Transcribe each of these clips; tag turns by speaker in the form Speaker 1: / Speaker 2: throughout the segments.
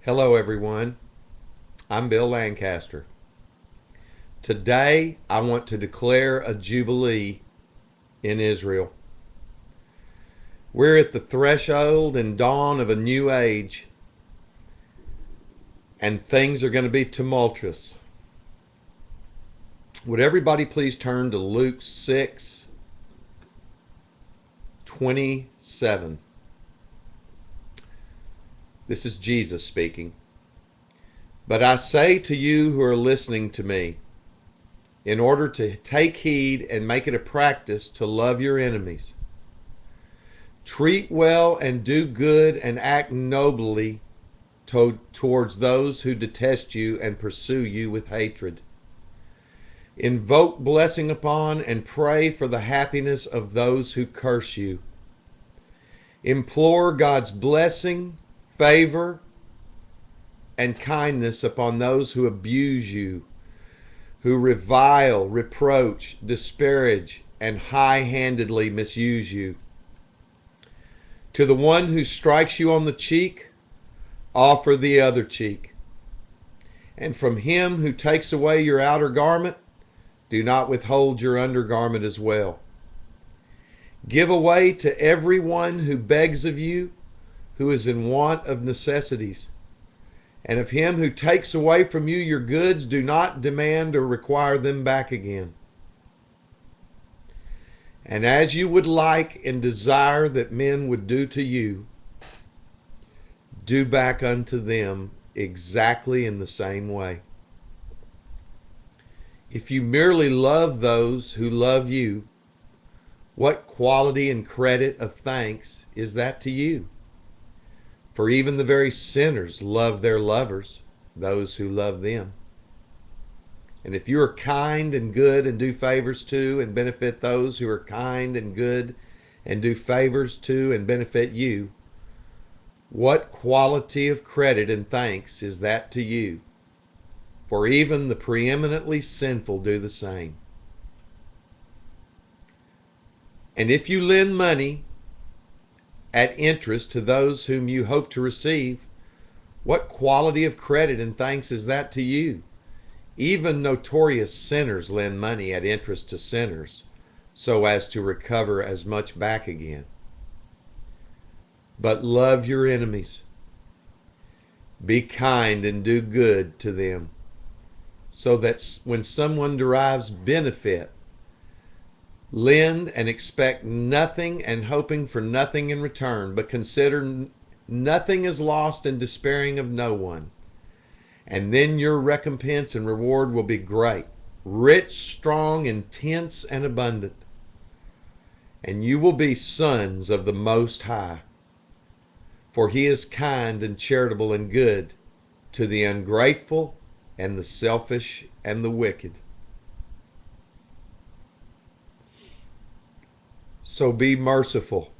Speaker 1: Hello, everyone. I'm Bill Lancaster. Today, I want to declare a Jubilee in Israel. We're at the threshold and dawn of a new age, and things are going to be tumultuous. Would everybody please turn to Luke 6:27? This is Jesus speaking. But I say to you who are listening to me, in order to take heed and make it a practice to love your enemies, treat well and do good and act nobly towards those who detest you and pursue you with hatred. Invoke blessing upon and pray for the happiness of those who curse you. Implore God's blessing, favor, and kindness upon those who abuse you, who revile, reproach, disparage, and high-handedly misuse you. To the one who strikes you on the cheek, offer the other cheek. And from him who takes away your outer garment, do not withhold your undergarment as well. Give away to everyone who begs of you, who is in want of necessities. And of him who takes away from you your goods, do not demand or require them back again. And as you would like and desire that men would do to you, do back unto them exactly in the same way. If you merely love those who love you, what quality and credit of thanks is that to you? For even the very sinners love their lovers, those who love them. And if you are kind and good and do favors to and benefit those who are kind and good and do favors to and benefit you, what quality of credit and thanks is that to you? For even the preeminently sinful do the same. And if you lend money at interest to those whom you hope to receive, what quality of credit and thanks is that to you? Even notorious sinners lend money at interest to sinners, so as to recover as much back again. But love your enemies. Be kind and do good to them, so that when someone derives benefit, lend and expect nothing and hoping for nothing in return, but consider nothing is lost in despairing of no one. And then your recompense and reward will be great, rich, strong, intense, and abundant. And you will be sons of the Most High, for He is kind and charitable and good to the ungrateful and the selfish and the wicked. So be merciful,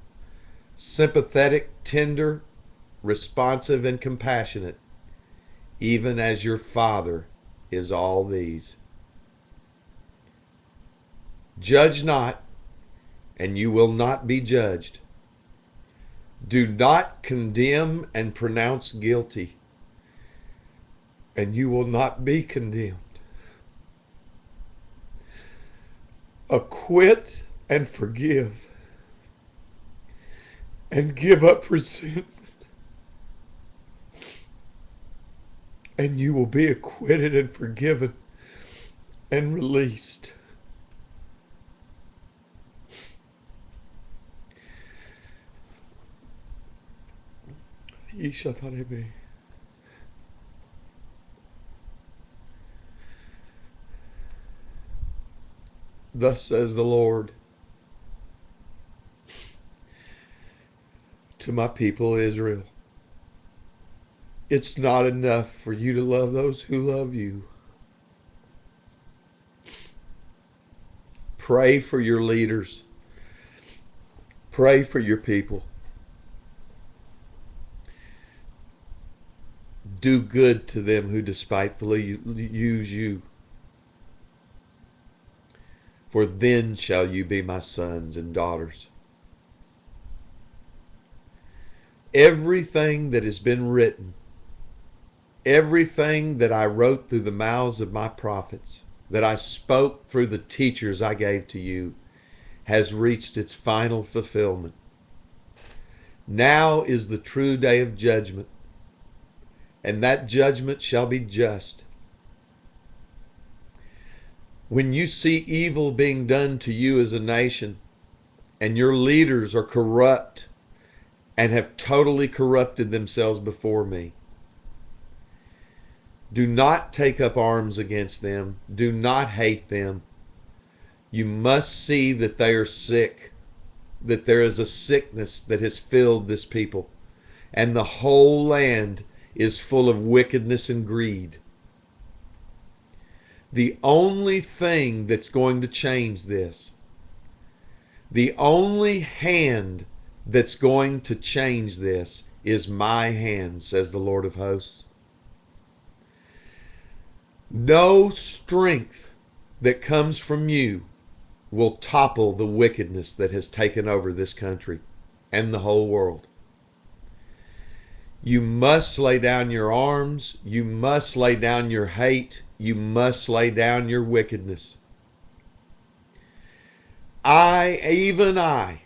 Speaker 1: sympathetic, tender, responsive, and compassionate, even as your Father is all these. Judge not, and you will not be judged. Do not condemn and pronounce guilty, and you will not be condemned. Acquit and forgive, and give up resentment, and you will be acquitted and forgiven and released. Thus says the Lord to my people Israel, it's not enough for you to love those who love you. Pray for your leaders. Pray for your people. Do good to them who despitefully use you. For then shall you be my sons and daughters. Everything that has been written everything that I wrote through the mouths of my prophets, that I spoke through the teachers I gave to you, has reached its final fulfillment. Now is the true day of judgment, and that judgment shall be just. When you see evil being done to you as a nation, and your leaders are corrupt and have totally corrupted themselves before me, do not take up arms against them. Do not hate them. You must see that they are sick, that there is a sickness that has filled this people, and the whole land is full of wickedness and greed. The only thing that's going to change this, the only hand that's going to change this is my hand, says the Lord of hosts. No strength that comes from you will topple the wickedness that has taken over this country and the whole world. You must lay down your arms. You must lay down your hate. You must lay down your wickedness. Even I,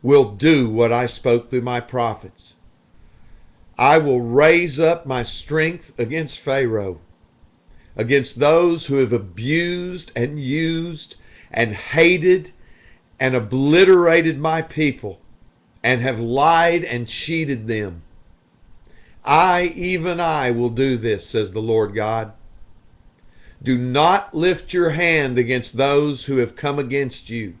Speaker 1: will do what I spoke through my prophets. I will raise up my strength against Pharaoh, against those who have abused and used and hated and obliterated my people and have lied and cheated them. Even I will do this, says the Lord God. Do not lift your hand against those who have come against you.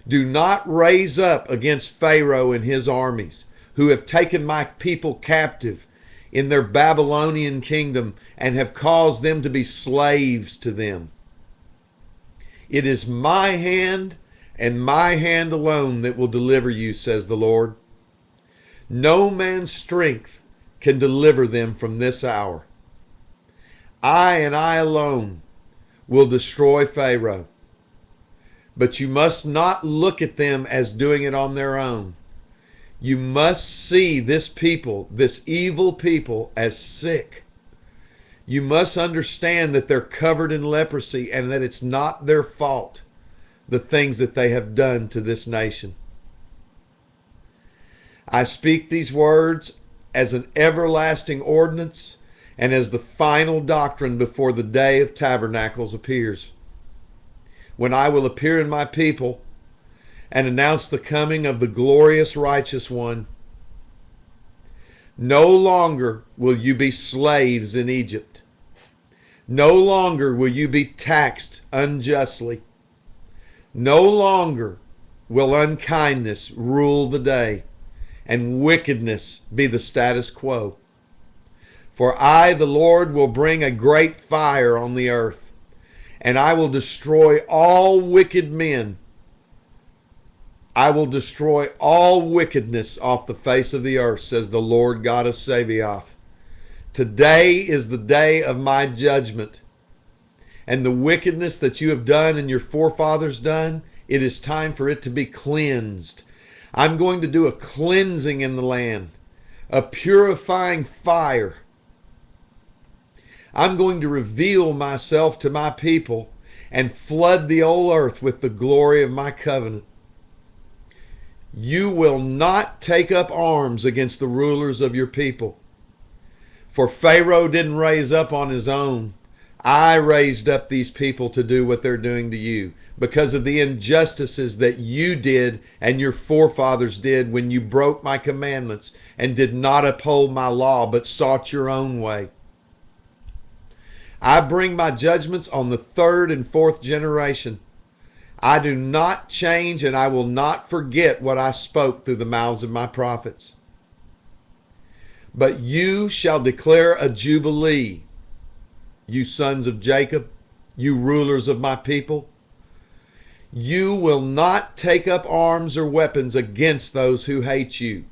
Speaker 1: Do not raise up against Pharaoh and his armies, who have taken my people captive in their Babylonian kingdom and have caused them to be slaves to them. It is my hand and my hand alone that will deliver you, says the Lord. No man's strength can deliver them from this hour. I and I alone will destroy Pharaoh. But you must not look at them as doing it on their own. You must see this people, this evil people, as sick. You must understand that they're covered in leprosy and that it's not their fault, the things that they have done to this nation. I speak these words as an everlasting ordinance and as the final doctrine before the day of tabernacles appears, when I will appear in my people and announce the coming of the glorious righteous one. No longer will you be slaves in Egypt. No longer will you be taxed unjustly. No longer will unkindness rule the day and wickedness be the status quo. For I, the Lord, will bring a great fire on the earth, and I will destroy all wicked men. I will destroy all wickedness off the face of the earth, says the Lord God of Sabaoth. Today is the day of my judgment. And the wickedness that you have done and your forefathers done, it is time for it to be cleansed. I'm going to do a cleansing in the land, a purifying fire. I'm going to reveal myself to my people and flood the whole earth with the glory of my covenant. You will not take up arms against the rulers of your people. For Pharaoh didn't raise up on his own. I raised up these people to do what they're doing to you because of the injustices that you did and your forefathers did when you broke my commandments and did not uphold my law but sought your own way. I bring my judgments on the third and fourth generation. I do not change, and I will not forget what I spoke through the mouths of my prophets. But you shall declare a jubilee, you sons of Jacob, you rulers of my people. You will not take up arms or weapons against those who hate you,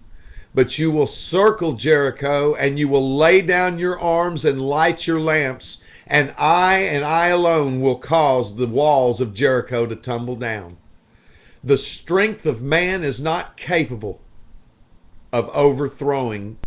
Speaker 1: but you will circle Jericho, and you will lay down your arms and light your lamps, and I alone will cause the walls of Jericho to tumble down. The strength of man is not capable of overthrowing